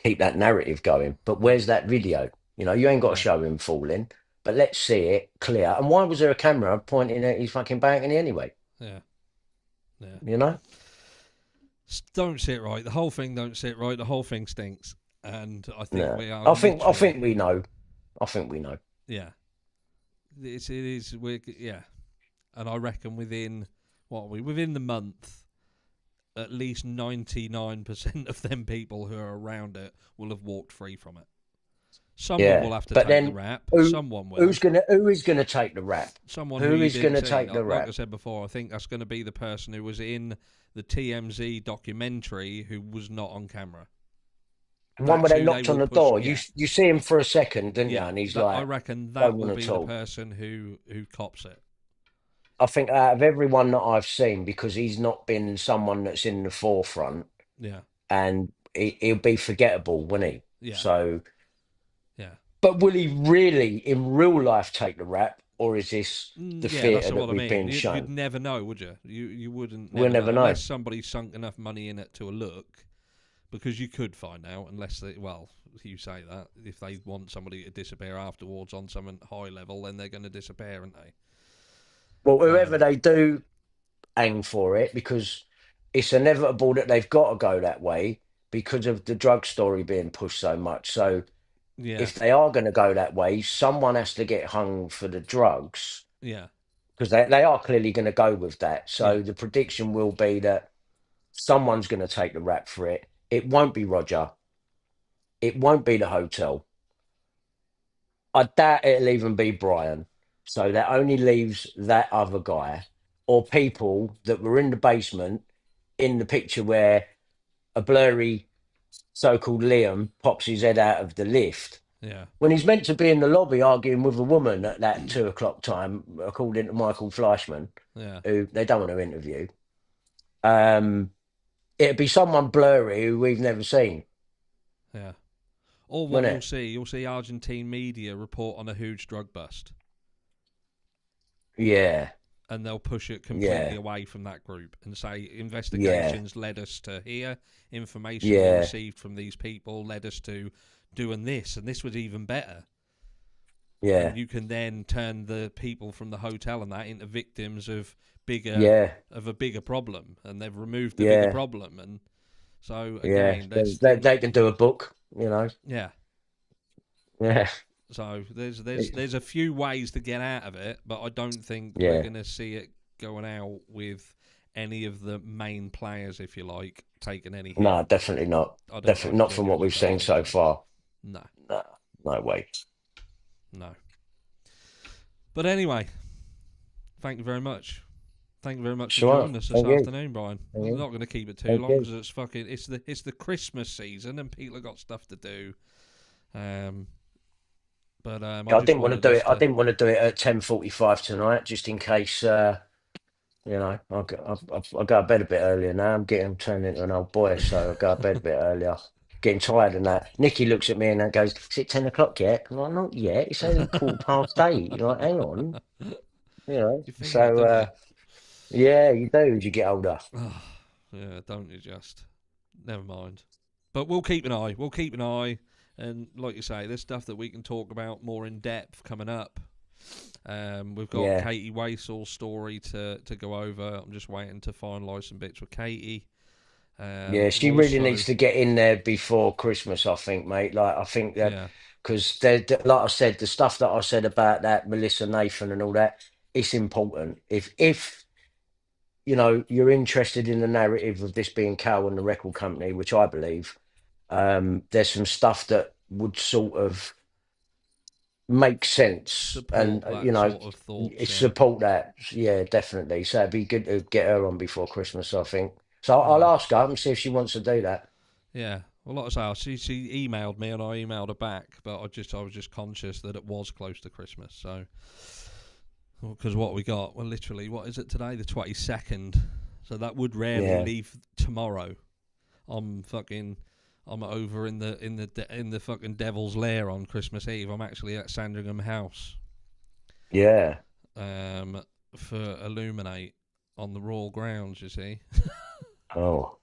keep that narrative going. But where's that video? You ain't got to yeah, show him falling, but let's see it clear. And why was there a camera pointing at his fucking balcony anyway? yeah, yeah. You know? Don't sit right. The whole thing don't sit right. The whole thing stinks, and I think No. we are I think literally, we know. I think we know. yeah. It is. Yeah, and I reckon within what are we within the month, at least 99% of them people who are around it will have walked free from it. Someone Yeah. will have to But take the then rap. who Someone will. who is gonna take the rap? Someone who Who you is didn't gonna see. take the Like I rap? said before, I think that's going to be the person who was in the TMZ documentary who was not on camera. The one where That's they who they knocked on will the push. door. You Yeah, you see him for a second, didn't you? yeah. And he's That I like, reckon no that will one be at the all. person who cops it. I think out of everyone that I've seen, because he's not been someone that's in the forefront, Yeah, and he'll be forgettable, won't he? yeah, So, yeah. but will he really, in real life, take the rap, or is this the Yeah, that's theatre that what I we've mean. been You'd shown? never know, would you? You wouldn't We'll never know never know. unless somebody sunk enough money in it to a look. Because you could find out, unless they, well, you say that if they want somebody to disappear afterwards on some high level, then they're going to disappear, aren't they? Well, whoever Um, they do aim for it, because it's inevitable that they've got to go that way because of the drug story being pushed so much. So yeah, if they are going to go that way, someone has to get hung for the drugs yeah, because they are clearly going to go with that. yeah, So the prediction will be that someone's going to take the rap for it. It won't be Roger. It won't be the hotel. I doubt it'll even be Brian. So that only leaves that other guy or people that were in the basement in the picture where a blurry so-called Liam pops his head out of the lift Yeah. when he's meant to be in the lobby arguing with a woman at that 2 o'clock time, according to Michael Fleischman, Yeah. who they don't want to interview. It'd be someone blurry who we've never seen, Yeah. Or what wouldn't it? you'll see Argentine media report on a huge drug bust, Yeah, and they'll push it completely yeah, away from that group and say yeah, investigations led us to here, information we yeah, received from these people led us to doing this, and this was even better. yeah, And you can then turn the people from the hotel and that into victims of yeah, a bigger problem, and they've removed the bigger yeah, problem. And so yeah. again, They can do a book, you know. yeah. Yeah, So there's a few ways to get out of it, but I don't think we're yeah. going to see it going out with any of the main players, if you like, taking any hit. No, definitely not. I Definitely not from what genuinely we've don't seen think so far. No, No, no way. no. But anyway, thank you very much. Thank you very much for Sure. joining us this Thank you. afternoon, Brian. Thank I'm you. not going to keep it too Thank long you. because it's the Christmas season and people have got stuff to do. But I I just didn't want to wanted do us it. I to. didn't want to do it at 10:45 tonight, just in case. You know, I go to bed a bit earlier now. I'm turning into an old boy, so I go to bed a bit earlier. Getting tired and that. Nikki looks at me and goes, "Is it 10 o'clock yet?" I'm like, "Not yet. It's only 8:15." You're like, "Hang on," you know. You think that, So don't you? yeah, you do as you get older. Oh, yeah, don't you just? Never mind. But we'll keep an eye. We'll keep an eye. And like you say, there's stuff that we can talk about more in depth coming up. We've got Yeah, Katie Wasell's story to go over. I'm just waiting to finalise some bits with Katie. yeah. I've She really also, needs to get in there before Christmas, I think, mate. Like, I think that yeah, because, like I said, the stuff that I said about that Melissa Nathan and all that, it's important. If you know you're interested in the narrative of this being Cal and the record company, which I believe, there's some stuff that would sort of make sense, and support you that know, sort of thoughts, yeah. support that. Yeah, definitely. So it'd be good to get her on before Christmas, I think. So I'll Yeah. ask her and see if she wants to do that. Yeah. Well, like I say, she emailed me and I emailed her back, but I was just conscious that it was close to Christmas, so because what we got, well, literally, what is it today? The 22nd. So that would rarely Yeah, leave tomorrow. I'm fucking, I'm over in the fucking Devil's Lair on Christmas Eve. I'm actually at Sandringham House, yeah. um, for Illuminate on the Royal Grounds. You see, Oh,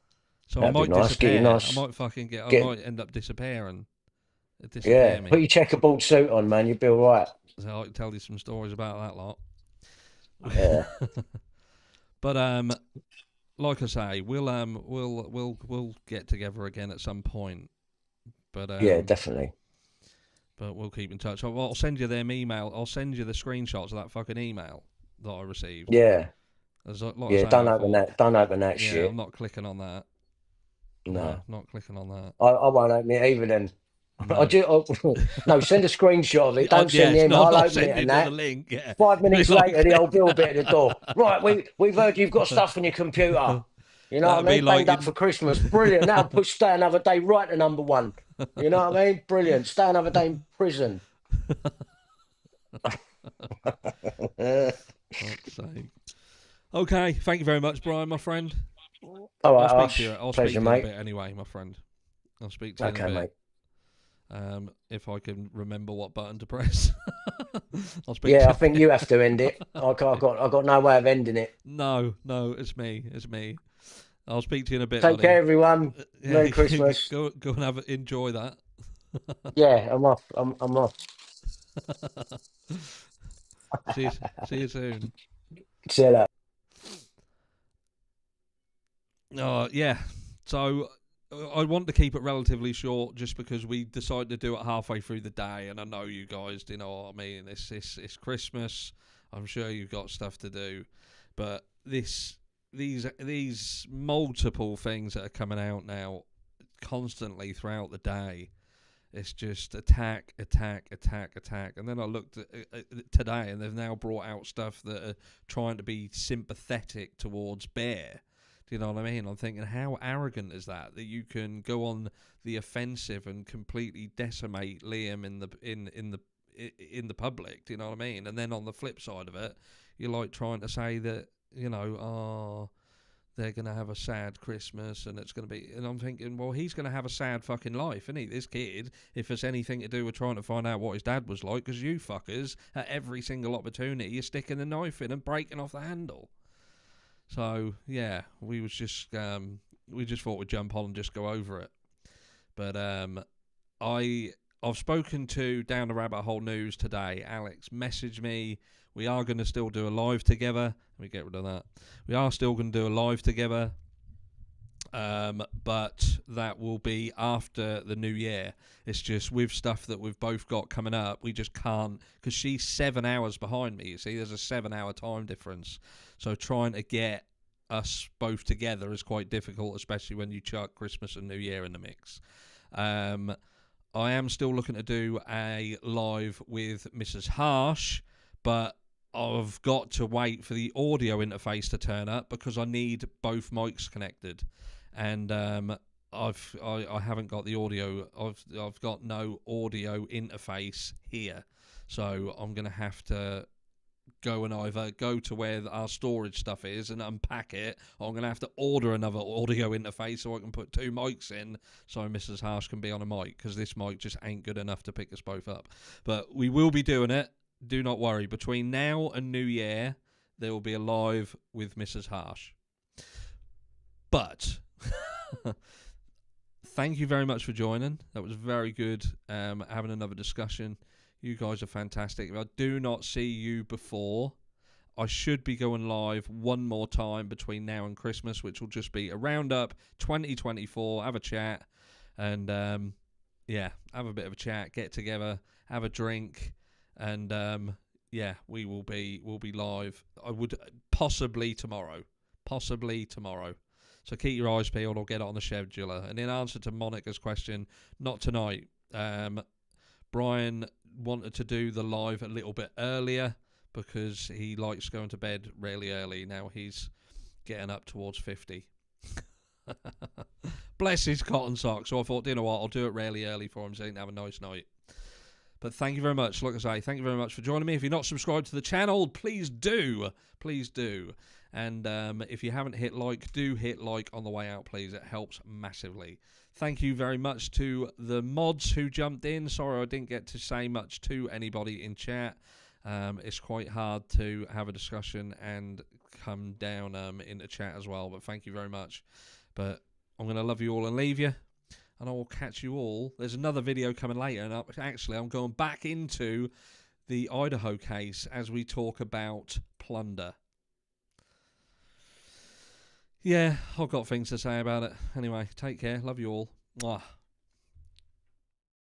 so I that'd be might nice. Get you disappear. I nice. might fucking get. I Get might end up disappearing. Yeah. Disappear Put me. your checkerboard suit on, man. You'll be all right. So I can tell you some stories about that lot. Yeah, But like I say, we'll get together again at some point. But yeah, definitely. we'll keep in touch. I'll send you them email. I'll send you the screenshots of that fucking email that I received. Yeah, As like I yeah. say, I Don't open thought, that. Don't open that yeah, I'm shit. not clicking on that. No, No, not clicking on that. I won't open it either. Then I No. do. No, send a screenshot of it. Don't send the Yes, no, email. I'm I'll not open it sending and you the that. link. Yeah. 5 minutes Like, later, the old bill bit at the door. Right, we've heard you've got stuff on your computer. You know that'd what I be mean? like Banged up in, for Christmas. Brilliant. Now push Stay Another Day right to number one. You know what I mean? Brilliant. Stay Another Day in prison. fuck's sake. Okay, thank you very much, Brian, my friend. All I'll right, speak to Ash. you. I'll speak Pleasure, to you in a mate. bit anyway, my friend. I'll speak to you in a Okay, bit. mate. If I can remember what button to press. I'll speak to Yeah, I you in think a you bit. have to end it. I got no way of ending it. No, it's me. It's me. I'll speak to you in a bit, Take buddy. care, everyone. Yeah, Merry Christmas. go and enjoy that. Yeah, I'm off. I'm off. see you, see you soon. See you later. Yeah. So I want to keep it relatively short, just because we decided to do it halfway through the day, and I know you guys, you know what I mean. It's Christmas. I'm sure you've got stuff to do, but these multiple things that are coming out now constantly throughout the day. It's just attack, and then I looked at today, and they've now brought out stuff that are trying to be sympathetic towards Bear. Do you know what I mean? I'm thinking, how arrogant is that you can go on the offensive and completely decimate Liam in the public? Do you know what I mean? And then on the flip side of it, you're like trying to say that, they're going to have a sad Christmas and it's going to be... And I'm thinking, well, he's going to have a sad fucking life, isn't he, this kid, if it's anything to do with trying to find out what his dad was like, because you fuckers, at every single opportunity, you're sticking the knife in and breaking off the handle. So, yeah, we just thought we'd jump on and just go over it. But I've spoken to Down the Rabbit Hole News today. Alex messaged me. We are going to still do a live together. Let me get rid of that. We are still going to do a live together. But that will be after the new year. It's just with stuff that we've both got coming up, we just can't, because she's 7 hours behind me. You see, there's a 7-hour time difference. So trying to get us both together is quite difficult, especially when you chuck Christmas and New Year in the mix. I am still looking to do a live with Mrs. Harsh, but I've got to wait for the audio interface to turn up because I need both mics connected, and I haven't got the audio. I've got no audio interface here, so I'm gonna have to go and either go to where our storage stuff is and unpack it, or I'm going to have to order another audio interface so I can put 2 mics in so Mrs. Harsh can be on a mic, because this mic just ain't good enough to pick us both up. But we will be doing it. Do not worry. Between now and New Year, there will be a live with Mrs. Harsh. But thank you very much for joining. That was very good, having another discussion. You guys are fantastic. If I do not see you before, I should be going live one more time between now and Christmas, which will just be a roundup 2024, have a chat, and have a bit of a chat, get together, have a drink, and we'll be live. I would possibly tomorrow. So keep your eyes peeled or get it on the scheduler. And in answer to Monica's question, not tonight. Brian wanted to do the live a little bit earlier because he likes going to bed really early. Now he's getting up towards 50. Bless his cotton socks. So I thought, you know what, I'll do it really early for him so he can have a nice night. But thank you very much. Like I say, thank you very much for joining me. If you're not subscribed to the channel, please do. Please do. And if you haven't hit like, do hit like on the way out, please. It helps massively. Thank you very much to the mods who jumped in. Sorry I didn't get to say much to anybody in chat. It's quite hard to have a discussion and come down into chat as well. But thank you very much. But I'm going to love you all and leave you. And I will catch you all. There's another video coming later. And actually, I'm going back into the Idaho case as we talk about plunder. Yeah, I've got things to say about it. Anyway, take care. Love you all. Mwah.